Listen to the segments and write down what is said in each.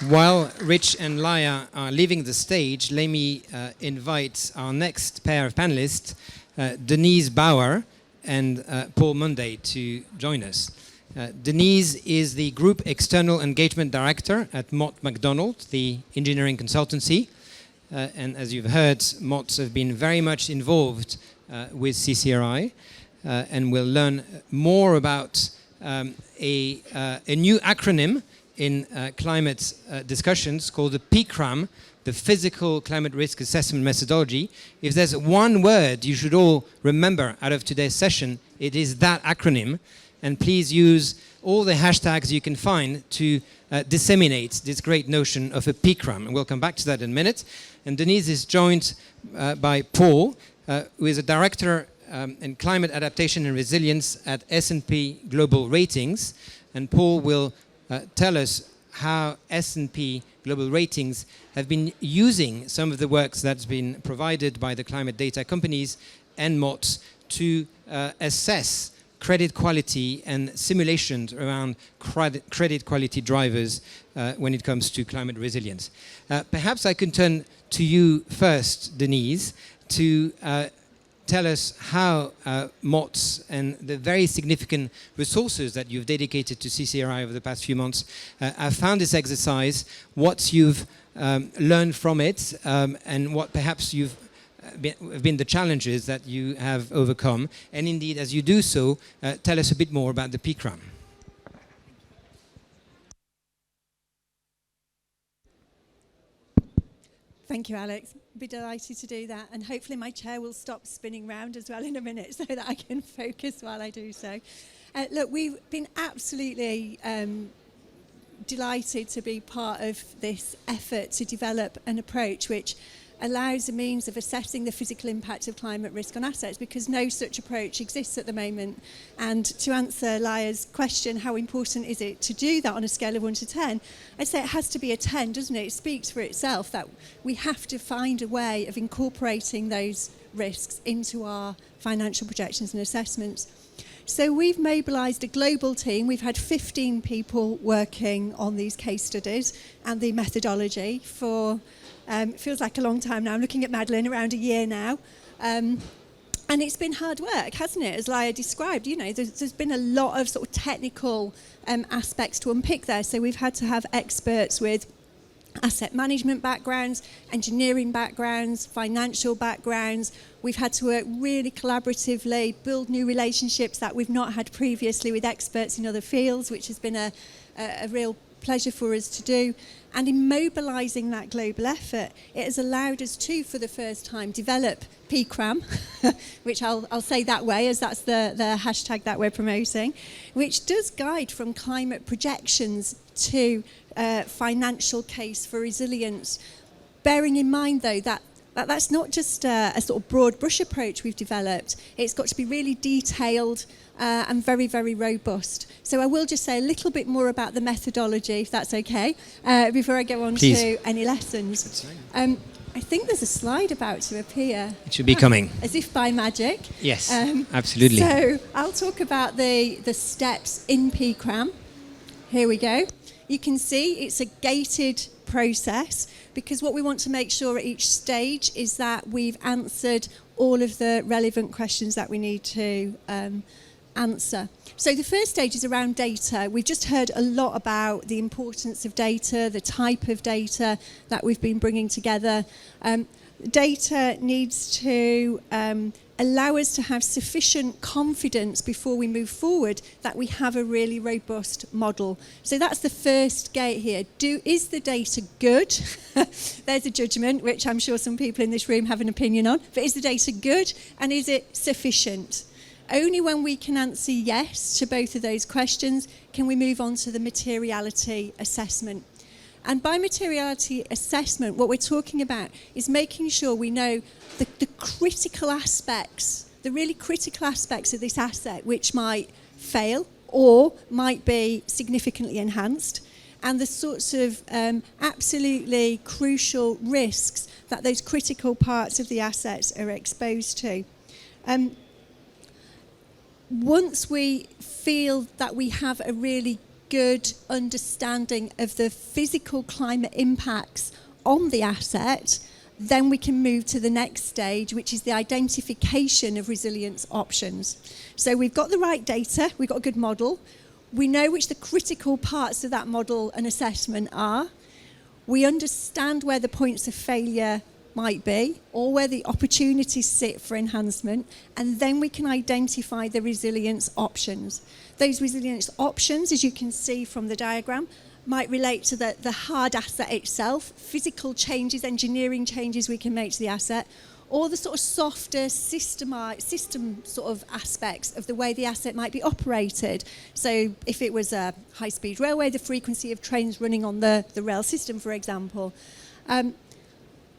While Rich and Laia are leaving the stage, let me invite our next pair of panelists, Denise Bower and Paul Monday, to join us. Denise is the Group External Engagement Director at Mott MacDonald, the engineering consultancy. And as you've heard, Mott have been very much involved with CCRI, and we'll learn more about a new acronym in climate discussions called the PCRAM, the Physical Climate Risk Assessment Methodology. If there's one word you should all remember out of today's session, it is that acronym. And please use all the hashtags you can find to disseminate this great notion of a PCRAM. And we'll come back to that in a minute. And Denise is joined by Paul, who is a director in climate adaptation and resilience at S&P Global Ratings. And Paul will tell us how S&P Global Ratings have been using some of the works that's been provided by the climate data companies and Mott to assess credit quality and simulations around credit quality drivers when it comes to climate resilience. Perhaps I can turn to you first, Denise, to tell us how Mott and the very significant resources that you've dedicated to CCRI over the past few months have found this exercise, what you've learned from it, and what perhaps have been the challenges that you have overcome. And indeed, as you do so, tell us a bit more about the PCRAM. Thank you, Alex. I'd be delighted to do that. And hopefully my chair will stop spinning round as well in a minute so that I can focus while I do so. Look, we've been absolutely delighted to be part of this effort to develop an approach which allows a means of assessing the physical impact of climate risk on assets, because no such approach exists at the moment. And to answer Laia's question, how important is it to do that on a scale of 1 to 10, I'd say it has to be a 10, doesn't it? It speaks for itself that we have to find a way of incorporating those risks into our financial projections and assessments. So we've mobilised a global team. We've had 15 people working on these case studies and the methodology for it feels like a long time now. I'm looking at Madeline, around a year now. And it's been hard work, hasn't it? As Laia described, you know, there's been a lot of sort of technical aspects to unpick there. So we've had to have experts with asset management backgrounds, engineering backgrounds, financial backgrounds. We've had to work really collaboratively, build new relationships that we've not had previously with experts in other fields, which has been a real pleasure for us to do. And in mobilising that global effort, it has allowed us to, for the first time, develop PCRAM, which I'll say that way, as that's the hashtag that we're promoting, which does guide from climate projections to financial case for resilience. Bearing in mind, though, that that's not just a sort of broad brush approach we've developed. It's got to be really detailed and very, very robust. So I will just say a little bit more about the methodology, if that's okay, before I go on Please. to any lessons. I think there's a slide about to appear. It should be coming. As if by magic. Yes, absolutely. So I'll talk about the steps in PCRAM. Here we go. You can see it's a gated process, because what we want to make sure at each stage is that we've answered all of the relevant questions that we need to answer. So the first stage is around data. We've just heard a lot about the importance of data, the type of data that we've been bringing together. Data needs to allow us to have sufficient confidence before we move forward that we have a really robust model. So that's the first gate here. Is the data good? There's a judgment, which I'm sure some people in this room have an opinion on. But is the data good, and is it sufficient? Only when we can answer yes to both of those questions can we move on to the materiality assessment. And by materiality assessment, what we're talking about is making sure we know the critical aspects, the really critical aspects of this asset, which might fail or might be significantly enhanced, and the sorts of absolutely crucial risks that those critical parts of the assets are exposed to. Once we feel that we have a really good understanding of the physical climate impacts on the asset, then we can move to the next stage, which is the identification of resilience options. So we've got the right data, we've got a good model, we know which the critical parts of that model and assessment are, we understand where the points of failure might be, or where the opportunities sit for enhancement, and then we can identify the resilience options. Those resilience options, as you can see from the diagram, might relate to the hard asset itself, physical changes, engineering changes we can make to the asset, or the sort of softer system sort of aspects of the way the asset might be operated. So if it was a high-speed railway, the frequency of trains running on the rail system, for example.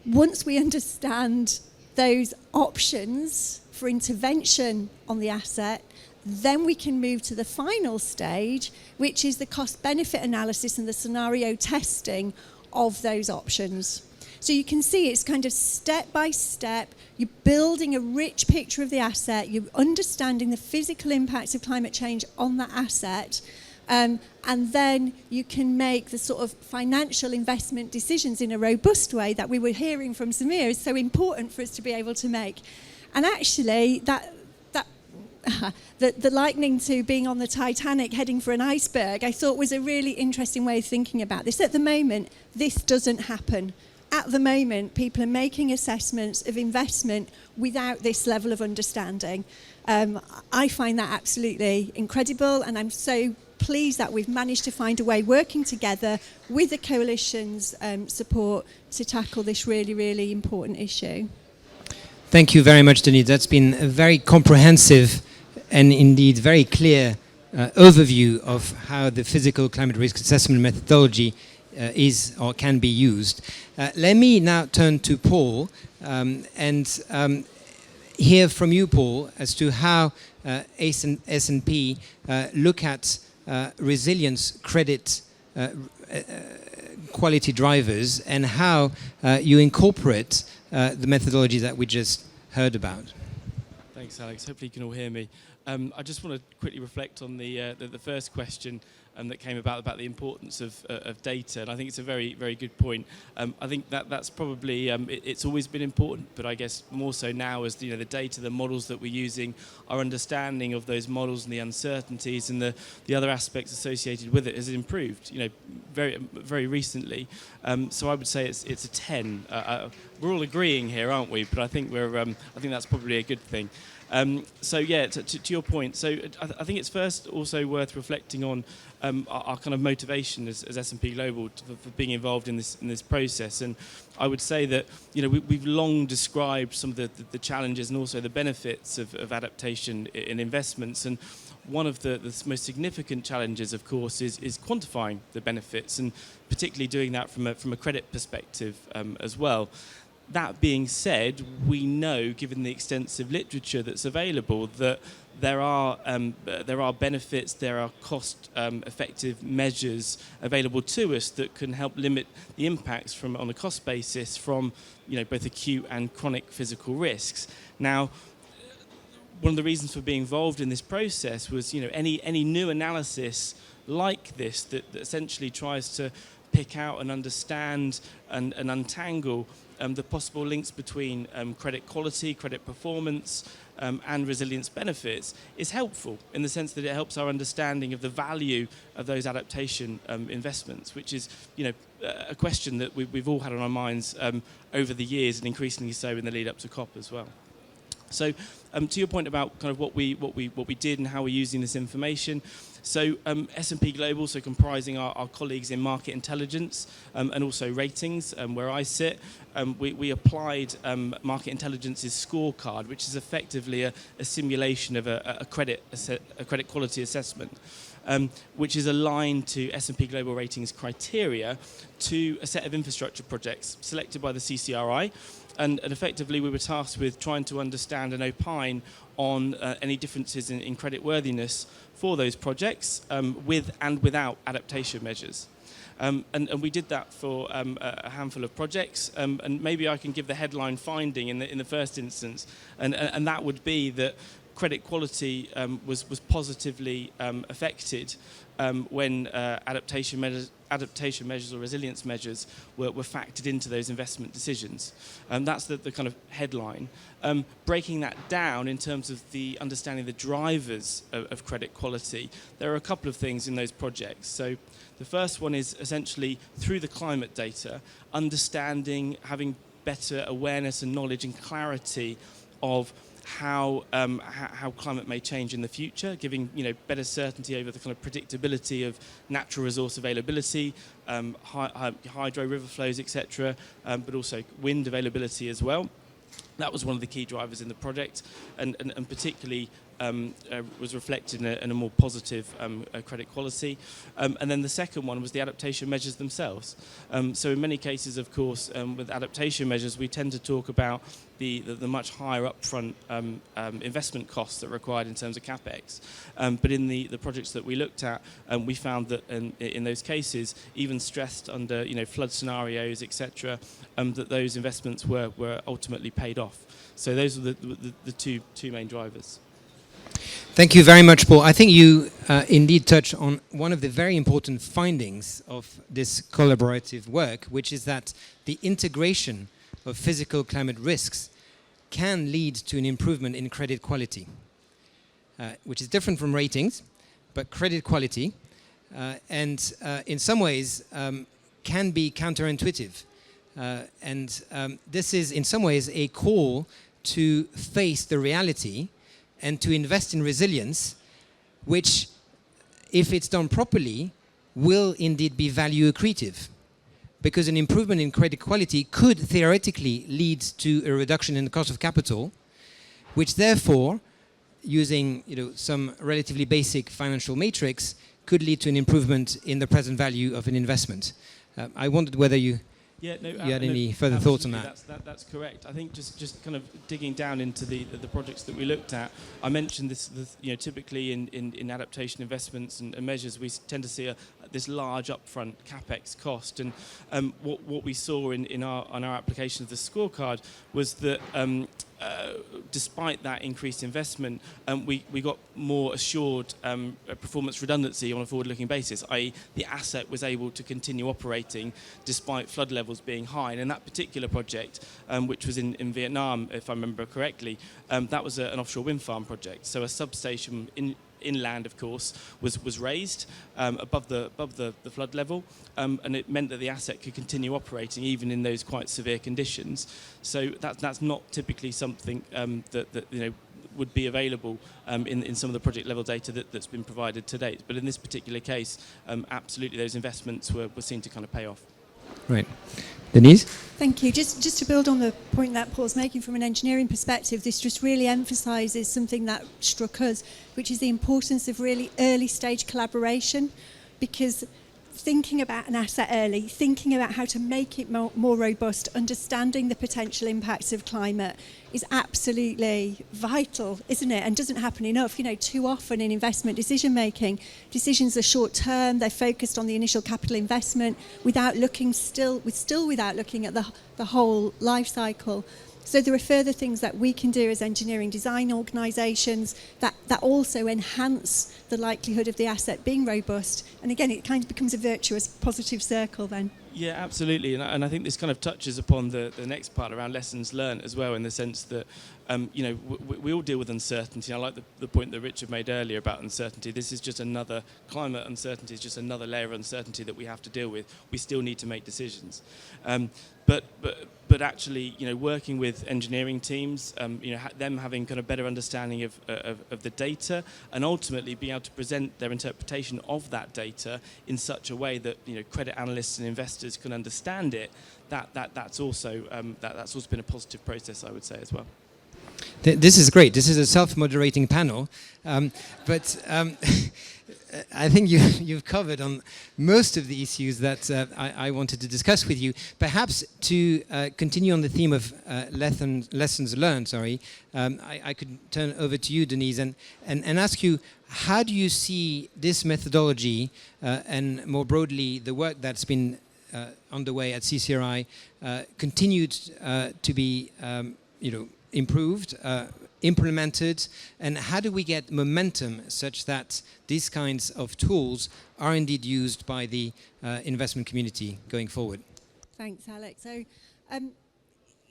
Once we understand those options for intervention on the asset, then we can move to the final stage, which is the cost-benefit analysis and the scenario testing of those options. So you can see it's kind of step by step, you're building a rich picture of the asset, you're understanding the physical impacts of climate change on that asset, and then you can make the sort of financial investment decisions in a robust way that we were hearing from Samir is so important for us to be able to make. And actually, the likening to being on the Titanic heading for an iceberg, I thought was a really interesting way of thinking about this. At the moment, this doesn't happen. At the moment, people are making assessments of investment without this level of understanding. I find that absolutely incredible, and I'm so pleased that we've managed to find a way, working together with the coalition's support, to tackle this really, really important issue. Thank you very much, Denise. That's been a very comprehensive and indeed very clear overview of how the physical climate risk assessment methodology is or can be used. Let me now turn to Paul and hear from you, Paul, as to how S&P look at resilience credit quality drivers and how you incorporate the methodology that we just heard about. Thanks, Alex. Hopefully you can all hear me. I just want to quickly reflect on the first question that came about the importance of data, and I think it's a very, very good point. I think that's probably it's always been important, but I guess more so now as the data, the models that we're using, our understanding of those models and the uncertainties and the other aspects associated with it has improved, very, very recently. So I would say it's a 10. We're all agreeing here, aren't we? But I think I think that's probably a good thing. So yeah, to your point, so I think it's first also worth reflecting on our kind of motivation as S&P Global for being involved in this process. And I would say that we've long described some of the challenges and also the benefits of adaptation in investments. And one of the most significant challenges, of course, is quantifying the benefits, and particularly doing that from a credit perspective as well. That being said, we know, given the extensive literature that's available, that there are benefits, there are cost-effective measures available to us that can help limit the impacts on a cost basis from both acute and chronic physical risks. Now, one of the reasons for being involved in this process was any new analysis like this that essentially tries to pick out and understand and untangle the possible links between credit quality, credit performance, and resilience benefits is helpful in the sense that it helps our understanding of the value of those adaptation investments, which is a question that we've all had on our minds over the years, and increasingly so in the lead up to COP as well. So to your point about kind of what we did and how we're using this information. So S&P Global, so comprising our colleagues in market intelligence and also ratings, where I sit, we applied market intelligence's scorecard, which is effectively a simulation of a credit quality assessment, which is aligned to S&P Global Ratings criteria to a set of infrastructure projects selected by the CCRI. And effectively, we were tasked with trying to understand and opine on any differences in credit worthiness for those projects with and without adaptation measures. And we did that for a handful of projects. And maybe I can give the headline finding in the first instance. And that would be that credit quality was positively affected when adaptation measures or resilience measures were factored into those investment decisions. That's the kind of headline. Breaking that down in terms of the understanding the drivers of credit quality, there are a couple of things in those projects. So the first one is essentially through the climate data, understanding, having better awareness and knowledge and clarity of how climate may change in the future, giving better certainty over the kind of predictability of natural resource availability, hydro, river flows, etc., but also wind availability as well. That was one of the key drivers in the project, and particularly was reflected in a more positive credit quality. And then the second one was the adaptation measures themselves. So in many cases, of course, with adaptation measures, we tend to talk about the much higher upfront investment costs that are required in terms of capex. But in the projects that we looked at, we found that in those cases, even stressed under flood scenarios, etc., that those investments were ultimately paid off. So those are the two main drivers. Thank you very much, Paul. I think you indeed touch on one of the very important findings of this collaborative work, which is that the integration of physical climate risks can lead to an improvement in credit quality, which is different from ratings, but credit quality, and in some ways can be counterintuitive. And this is in some ways a call to face the reality and to invest in resilience, which, if it's done properly, will indeed be value accretive. Because an improvement in credit quality could theoretically lead to a reduction in the cost of capital, which therefore, using some relatively basic financial matrix, could lead to an improvement in the present value of an investment. I wondered whether you had any further thoughts on that? That's correct. I think just kind of digging down into the projects that we looked at, I mentioned this typically in adaptation investments and measures, we tend to see this large upfront capex cost, and what we saw on our application of the scorecard was that despite that increased investment, we got more assured performance redundancy on a forward-looking basis, i.e. the asset was able to continue operating despite flood levels being high. And in that particular project, which was in Vietnam, if I remember correctly, that was an offshore wind farm project. So a substation inland, of course, was raised above the flood level, and it meant that the asset could continue operating even in those quite severe conditions. So that's not typically something that would be available in some of the project level data that's been provided to date. But in this particular case, absolutely those investments were seen to kind of pay off. Right. Denise? Thank you. Just to build on the point that Paul's making from an engineering perspective, this just really emphasises something that struck us, which is the importance of really early stage collaboration, because thinking about an asset early, thinking about how to make it more robust, understanding the potential impacts of climate is absolutely vital, isn't it? And doesn't happen enough. Too often in investment decision making, decisions are short term, they're focused on the initial capital investment without looking at the whole life cycle. So there are further things that we can do as engineering design organisations that also enhance the likelihood of the asset being robust. And again, it kind of becomes a virtuous, positive circle then. Yeah, absolutely. And I think this kind of touches upon the next part around lessons learned as well, in the sense that, we all deal with uncertainty. I like the point that Richard made earlier about uncertainty. This is just another, climate uncertainty is just another layer of uncertainty that we have to deal with. We still need to make decisions. But actually, working with engineering teams, them having kind of better understanding of the data, and ultimately being able to present their interpretation of that data in such a way that credit analysts and investors can understand it. That's also been a positive process, I would say, as well. This is great. This is a self-moderating panel, but I think you've covered on most of the issues that I wanted to discuss with you. Perhaps to continue on the theme of lessons learned, I could turn over to you, Denise, and ask you, how do you see this methodology and more broadly the work that's been underway at CCRI continued to be improved, implemented, and how do we get momentum such that these kinds of tools are indeed used by the investment community going forward? Thanks, Alex. So,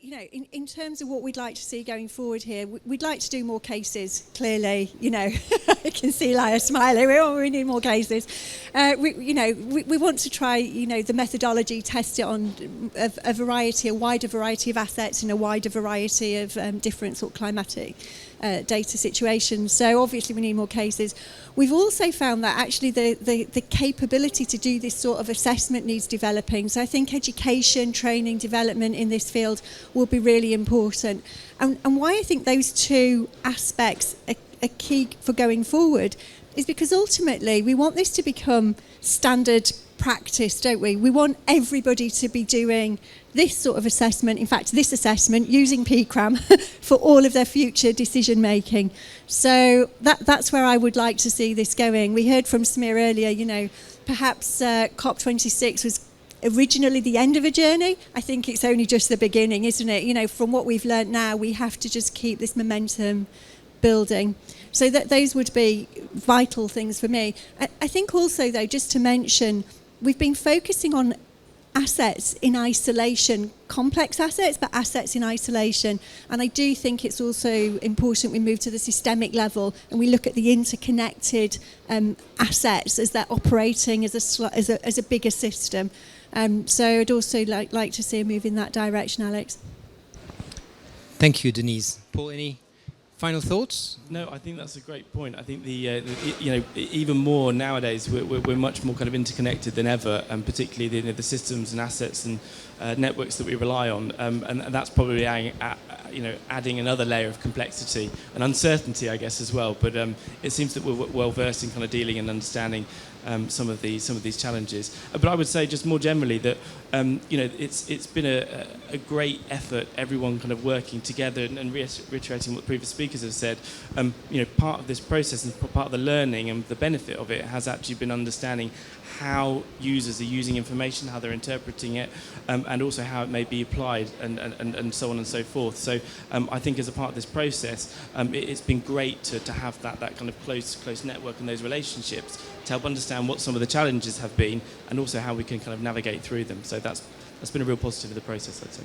in terms of what we'd like to see going forward here, we'd like to do more cases, clearly. I can see Laia smiling. We need more cases. We want to try, the methodology, test it on a wider variety of assets in a wider variety of different sort of climatic data situations. So obviously we need more cases. We've also found that actually the capability to do this sort of assessment needs developing. So I think education, training, development in this field will be really important. And why I think those two aspects are key for going forward is because ultimately we want this to become standard practice, don't we? We want everybody to be doing this sort of assessment, in fact this assessment, using PCRAM for all of their future decision making. So that's where I would like to see this going. We heard from Samir earlier, perhaps COP26 was originally the end of a journey. I think it's only just the beginning, isn't it? From what we've learned now, we have to just keep this momentum building. So that those would be vital things for me. I think also, though, just to mention, we've been focusing on assets in isolation, complex assets, but assets in isolation. And I do think it's also important we move to the systemic level and we look at the interconnected assets as they're operating as a bigger system. So I'd also like to see a move in that direction, Alex. Thank you, Denise. Paul, any final thoughts? No, I think that's a great point. I think even more nowadays we're much more kind of interconnected than ever, and particularly the systems and assets and networks that we rely on, and that's probably adding another layer of complexity and uncertainty, I guess, as well. But it seems that we're well versed in kind of dealing and understanding some of these challenges. But I would say just more generally that it's been a great effort, everyone kind of working together and reiterating what previous speakers have said. Part of this process and part of the learning and the benefit of it has actually been understanding how users are using information, how they're interpreting it, and also how it may be applied, and so on and so forth. So I think as a part of this process, it's been great to have that kind of close network and those relationships to help understand what some of the challenges have been, and also how we can kind of navigate through them. So that's been a real positive of the process, I'd say.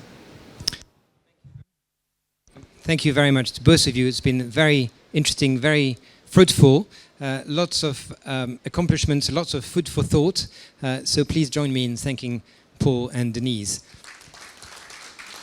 Thank you very much to both of you. It's been very interesting, very fruitful. Lots of accomplishments, lots of food for thought. So please join me in thanking Paul and Denise.